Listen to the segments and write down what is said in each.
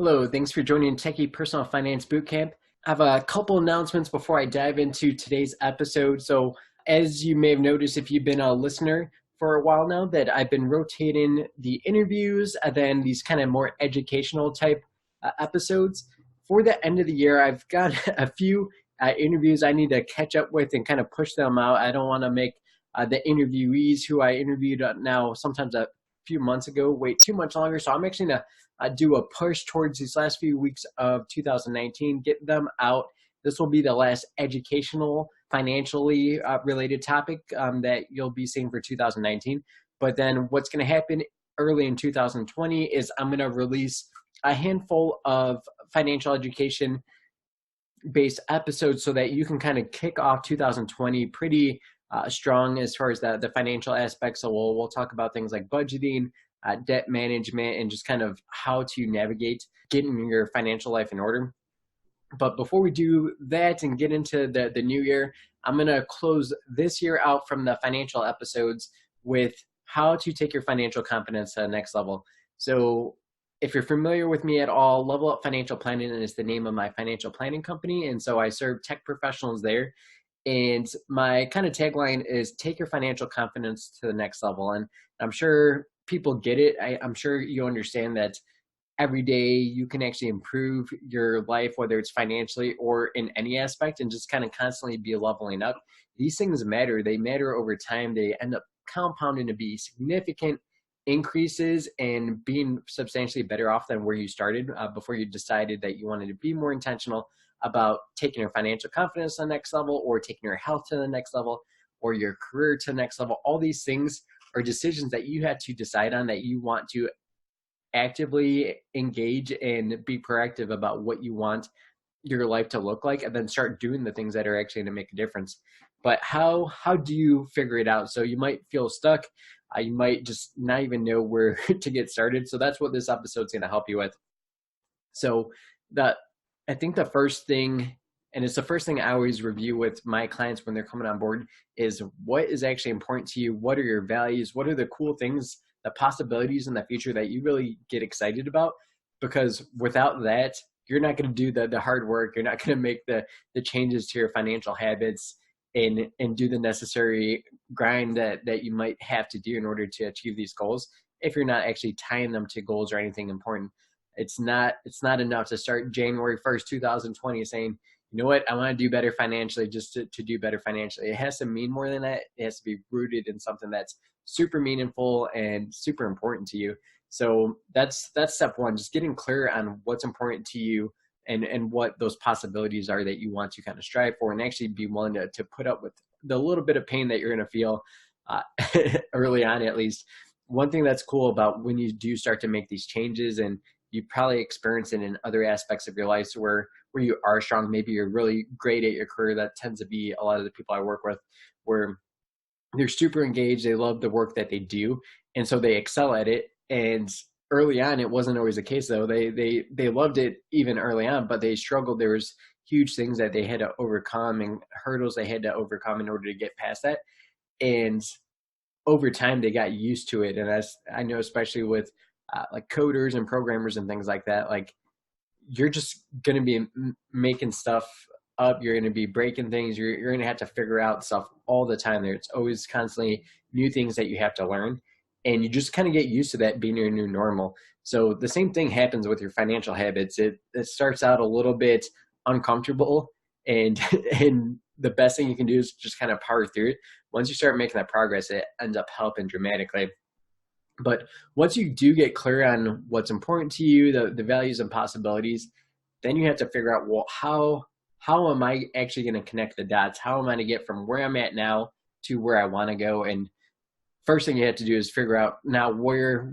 Hello, thanks for joining Techie Personal Finance Bootcamp. I have a couple announcements before I dive into today's episode. So, as you may have noticed, if you've been a listener for a while now, that I've been rotating the interviews and then these kind of more educational type episodes. For the end of the year, I've got a few interviews I need to catch up with and kind of push them out. I don't want to make the interviewees who I interviewed now sometimes a few months ago wait too much longer. So I'm actually going to do a push towards these last few weeks of 2019, get them out. This will be the last educational, financially related topic that you'll be seeing for 2019. But then what's going to happen early in 2020 is I'm going to release a handful of financial education based episodes so that you can kind of kick off 2020 pretty strong as far as the financial aspects. So we'll talk about things like budgeting, debt management, and just kind of how to navigate getting your financial life in order. But before we do that and get into the new year, I'm going to close this year out from the financial episodes with how to take your financial confidence to the next level. So if you're familiar with me at all, Level Up Financial Planning is the name of my financial planning company. And so I serve tech professionals there. And my kind of tagline is take your financial confidence to the next level. And I'm sure people get it. I'm sure you understand that every day you can actually improve your life, whether it's financially or in any aspect, and just kind of constantly be leveling up. These things matter. They matter over time. They end up compounding to be significant increases and being substantially better off than where you started before you decided that you wanted to be more intentional about taking your financial confidence to the next level, or taking your health to the next level, or your career to the next level. All these things are decisions that you had to decide on, that you want to actively engage and be proactive about what you want your life to look like, and then start doing the things that are actually going to make a difference. But how do you figure it out? So you might feel stuck. You might just not even know where to get started. So that's what this episode is going to help you with. So I think the first thing, and it's the first thing I always review with my clients when they're coming on board, is what is actually important to you? What are your values? What are the cool things, the possibilities in the future that you really get excited about? Because without that, you're not going to do the hard work. You're not going to make the changes to your financial habits and do the necessary grind that you might have to do in order to achieve these goals if you're not actually tying them to goals or anything important. It's not enough to start January 1st, 2020 saying, you know what, I want to do better financially just to do better financially. It has to mean more than that. It has to be rooted in something that's super meaningful and super important to you. So that's step one, just getting clear on what's important to you and what those possibilities are that you want to kind of strive for, and actually be willing to put up with the little bit of pain that you're going to feel early on, at least. One thing that's cool about when you do start to make these changes, and you probably experience it in other aspects of your life where you are strong, maybe you're really great at your career. That tends to be a lot of the people I work with, where they're super engaged, they love the work that they do, and so they excel at it. And early on, it wasn't always the case, though. They loved it even early on, but they struggled. There was huge things that they had to overcome and hurdles they had to overcome in order to get past that. And over time, they got used to it. And as I know, especially with like coders and programmers and things like that, like, you're just going to be making stuff up. You're going to be breaking things. You're going to have to figure out stuff all the time there. It's always constantly new things that you have to learn. And you just kind of get used to that being your new normal. So the same thing happens with your financial habits. It starts out a little bit uncomfortable, and the best thing you can do is just kind of power through it. Once you start making that progress, it ends up helping dramatically. But once you do get clear on what's important to you, the values and possibilities, then you have to figure out, well, how am I actually going to connect the dots? How am I going to get from where I'm at now to where I want to go? And first thing you have to do is figure out, now where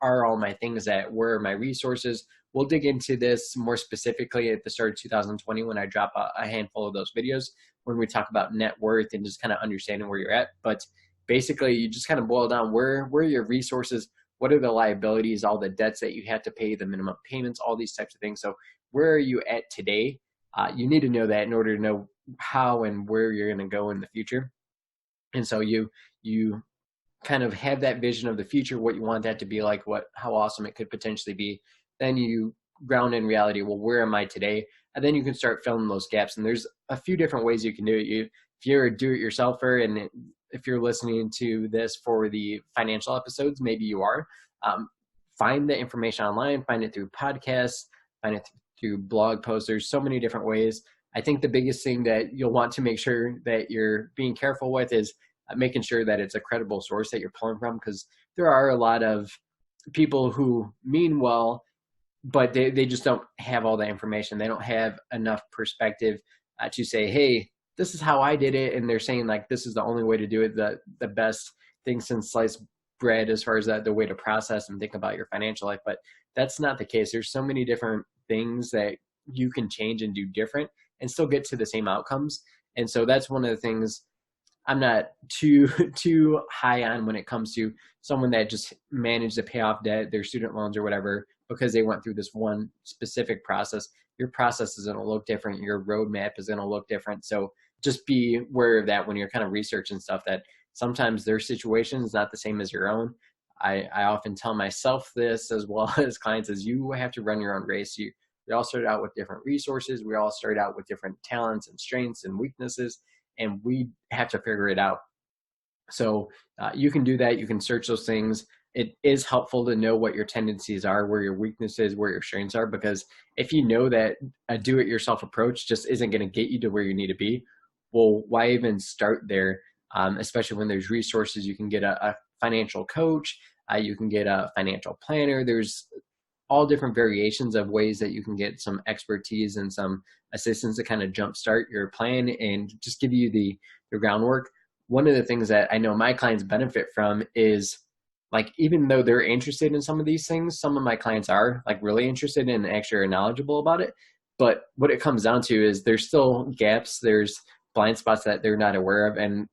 are all my things at? Where are my resources? We'll dig into this more specifically at the start of 2020 when I drop a handful of those videos, when we talk about net worth and just kind of understanding where you're at. But basically, you just kind of boil down where are your resources, what are the liabilities, all the debts that you have to pay, the minimum payments, all these types of things. So where are you at today? You need to know that in order to know how and where you're going to go in the future. And so you kind of have that vision of the future, what you want that to be like, how awesome it could potentially be. Then you ground in reality. Well, where am I today? And then you can start filling those gaps. And there's a few different ways you can do it. If you're a do-it-yourselfer, and if you're listening to this for the financial episodes, maybe you are, find the information online, find it through podcasts, find it through blog posts. There's so many different ways. I think the biggest thing that you'll want to make sure that you're being careful with is making sure that it's a credible source that you're pulling from, because there are a lot of people who mean well, but they just don't have all the information. They don't have enough perspective to say, hey, this is how I did it. And they're saying like, this is the only way to do it. The best thing since sliced bread as far as the way to process and think about your financial life. But that's not the case. There's so many different things that you can change and do different and still get to the same outcomes. And so that's one of the things I'm not too high on when it comes to someone that just managed to pay off debt, their student loans or whatever, because they went through this one specific process. Your process is going to look different. Your roadmap is going to look different. So just be aware of that when you're kind of researching stuff, that sometimes their situation is not the same as your own. I often tell myself this as well as clients, is you have to run your own race. We all started out with different resources. We all started out with different talents and strengths and weaknesses, and we have to figure it out. So you can do that. You can search those things. It is helpful to know what your tendencies are, where your weaknesses, where your strengths are, because if you know that a do-it-yourself approach just isn't going to get you to where you need to be, well, why even start there? Especially when there's resources. You can get a financial coach. You can get a financial planner. There's all different variations of ways that you can get some expertise and some assistance to kind of jumpstart your plan and just give you the groundwork. One of the things that I know my clients benefit from is, like, even though they're interested in some of these things, some of my clients are like really interested and actually are knowledgeable about it. But what it comes down to is there's still gaps. There's blind spots that they're not aware of. And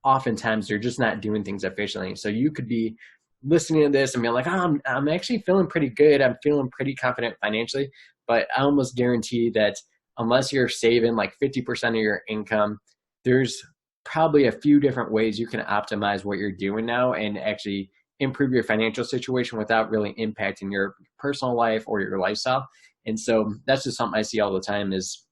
oftentimes they're just not doing things efficiently. So you could be listening to this and being like, oh, I'm actually feeling pretty good. I'm feeling pretty confident financially. But I almost guarantee that unless you're saving like 50% of your income, there's probably a few different ways you can optimize what you're doing now and actually improve your financial situation without really impacting your personal life or your lifestyle. And so that's just something I see all the time, is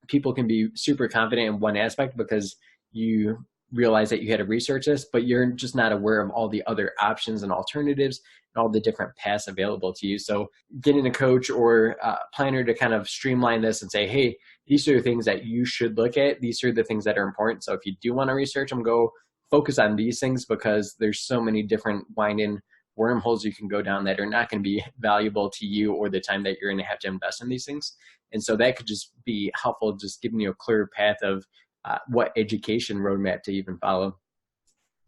people can be super confident in one aspect because you realize that you had to research this, but you're just not aware of all the other options and alternatives and all the different paths available to you. So getting a coach or a planner to kind of streamline this and say, hey, these are the things that you should look at. These are the things that are important. So if you do want to research them, go focus on these things, because there's so many different winding wormholes you can go down that are not going to be valuable to you or the time that you're going to have to invest in these things. And so that could just be helpful, just giving you a clear path of what education roadmap to even follow.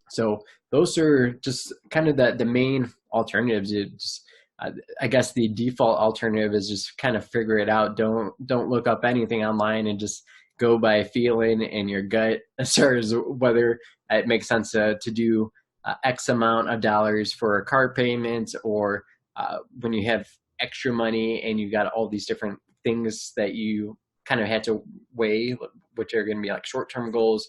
So those are just kind of the main alternatives. I guess the default alternative is just kind of figure it out. Don't look up anything online and just go by feeling and your gut as far as whether it makes sense to do X amount of dollars for a car payment, or when you have extra money and you got all these different things that you kind of had to weigh, which are going to be like short-term goals,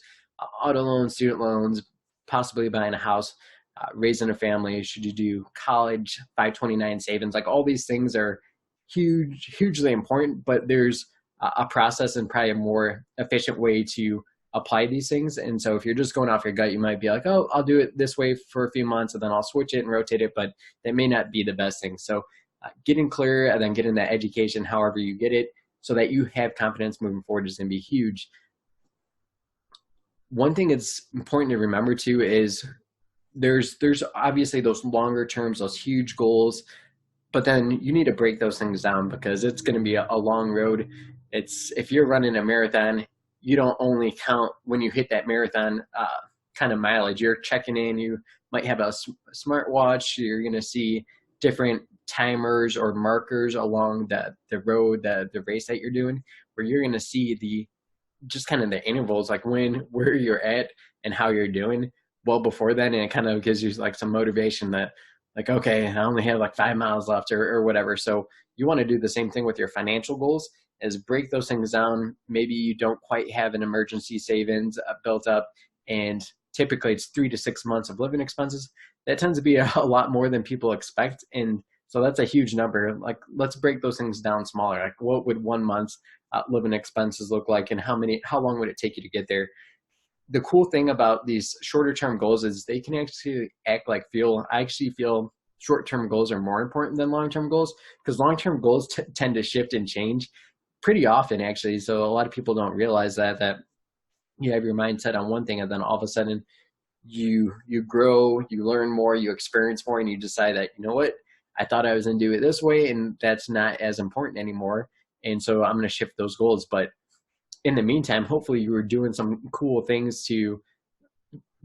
auto loans, student loans, possibly buying a house, raising a family. Should you do college, 529 savings? Like, all these things are hugely important, but there's a process and probably a more efficient way to apply these things. And so if you're just going off your gut, you might be like, oh, I'll do it this way for a few months and then I'll switch it and rotate it, but that may not be the best thing. So getting clear and then getting that education, however you get it, so that you have confidence moving forward, is going to be huge. One thing that's important to remember too is there's obviously those longer terms, those huge goals, but then you need to break those things down, because it's going to be a long road. If you're running a marathon, you don't only count when you hit that marathon kind of mileage. You're checking in. You might have a smartwatch. You're going to see different timers or markers along the road, the race that you're doing, where you're going to see just kind of the intervals, like where you're at and how you're doing well before then. And it kind of gives you like some motivation that, like, okay, I only have like 5 miles left or whatever. So you want to do the same thing with your financial goals, is break those things down. Maybe you don't quite have an emergency savings built up, and typically it's 3 to 6 months of living expenses. That tends to be a lot more than people expect. And So that's a huge number. Like, let's break those things down smaller. Like, what would 1 month's living expenses look like, and how long would it take you to get there? The cool thing about these shorter term goals is they can actually act like fuel. I actually feel short term goals are more important than long term goals, because long term goals tend to shift and change pretty often, actually. So a lot of people don't realize that you have your mindset on one thing, and then all of a sudden you grow, you learn more, you experience more, and you decide that, you know what, I thought I was going to do it this way, and that's not as important anymore. And so I'm going to shift those goals. But in the meantime, hopefully you were doing some cool things to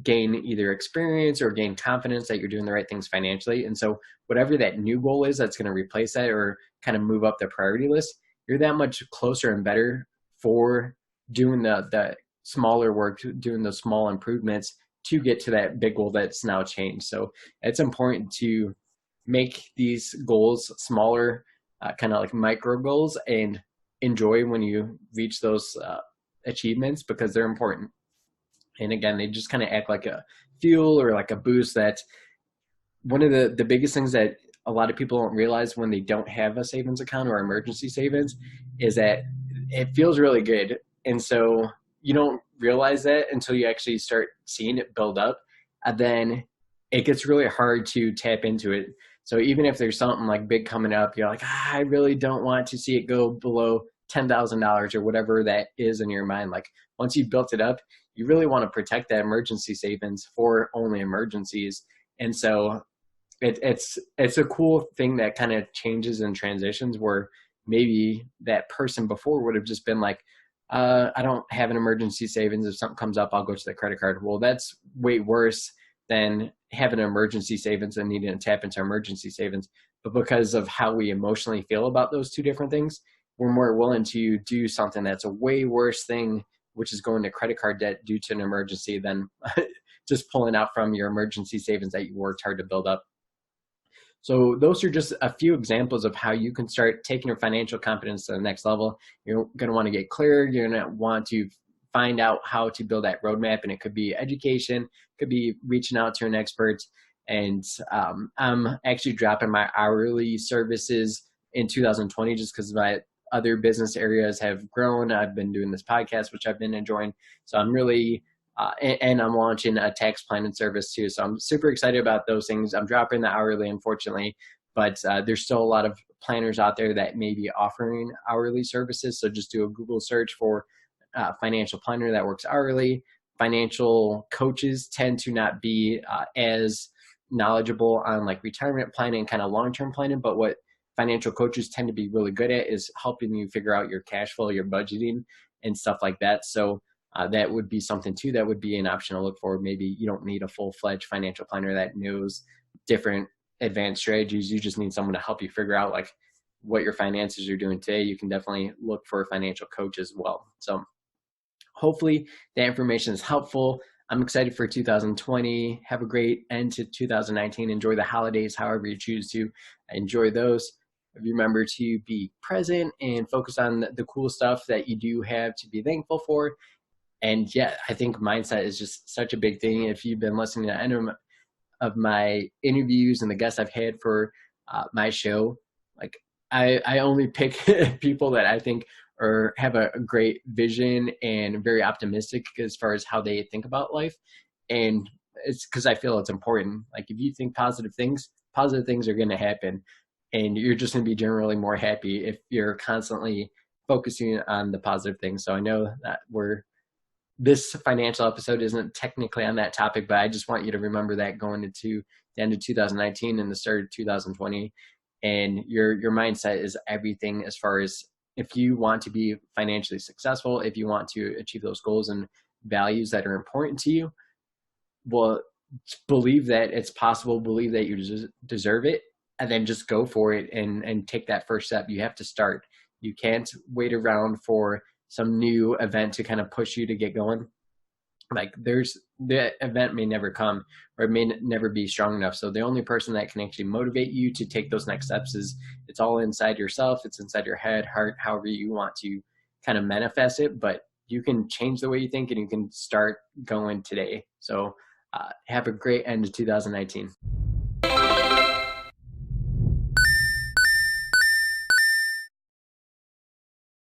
gain either experience or gain confidence that you're doing the right things financially. And so whatever that new goal is that's going to replace that or kind of move up the priority list, you're that much closer and better for doing the smaller work, doing the small improvements to get to that big goal that's now changed. So it's important to make these goals smaller, kind of like micro goals, and enjoy when you reach those achievements, because they're important. And again, they just kind of act like a fuel or like a boost. That one of the biggest things that a lot of people don't realize when they don't have a savings account or emergency savings is that it feels really good. And so you don't realize that until you actually start seeing it build up. And then it gets really hard to tap into it. So even if there's something like big coming up, you're like, I really don't want to see it go below $10,000 or whatever that is in your mind. Like, once you've built it up, you really want to protect that emergency savings for only emergencies. And so it's a cool thing that kind of changes and transitions, where maybe that person before would have just been like, I don't have an emergency savings. If something comes up, I'll go to the credit card. Well, that's way worse than having an emergency savings and needing to tap into emergency savings. But because of how we emotionally feel about those two different things, we're more willing to do something that's a way worse thing, which is going to credit card debt due to an emergency, than just pulling out from your emergency savings that you worked hard to build up. So those are just a few examples of how you can start taking your financial confidence to the next level. You're going to want to get clear. You're going to want to find out how to build that roadmap, and it could be education, could be reaching out to an expert. And I'm actually dropping my hourly services in 2020 just because my other business areas have grown. I've been doing this podcast, which I've been enjoying. So I'm really, and I'm launching a tax planning service too. So I'm super excited about those things. I'm dropping the hourly, unfortunately, but there's still a lot of planners out there that may be offering hourly services. So just do a Google search for financial planner that works hourly. Financial coaches tend to not be as knowledgeable on like retirement planning, kind of long-term planning, but what financial coaches tend to be really good at is helping you figure out your cash flow, your budgeting, and stuff like that. So that would be something too that would be an option to look for. Maybe you don't need a full-fledged financial planner that knows different advanced strategies. You just need someone to help you figure out like what your finances are doing today. You can definitely look for a financial coach as well. So hopefully that information is helpful. I'm excited for 2020. Have a great end to 2019. Enjoy the holidays, however you choose to enjoy those. Remember to be present and focus on the cool stuff that you do have to be thankful for. And yeah, I think mindset is just such a big thing. If you've been listening to any of my interviews and the guests I've had for my show, like I only pick people that I think or have a great vision and very optimistic as far as how they think about life. And it's because I feel it's important. Like if you think positive things are going to happen, and you're just going to be generally more happy if you're constantly focusing on the positive things. So I know that this financial episode isn't technically on that topic, but I just want you to remember that going into the end of 2019 and the start of 2020. And your mindset is everything as far as if you want to be financially successful, if you want to achieve those goals and values that are important to you, well, believe that it's possible, believe that you deserve it, and then just go for it and take that first step. You have to start. You can't wait around for some new event to kind of push you to get going. Like the event may never come, or it may never be strong enough. So the only person that can actually motivate you to take those next steps it's all inside yourself. It's inside your head, heart, however you want to kind of manifest it. But you can change the way you think, and you can start going today. So have a great end of 2019.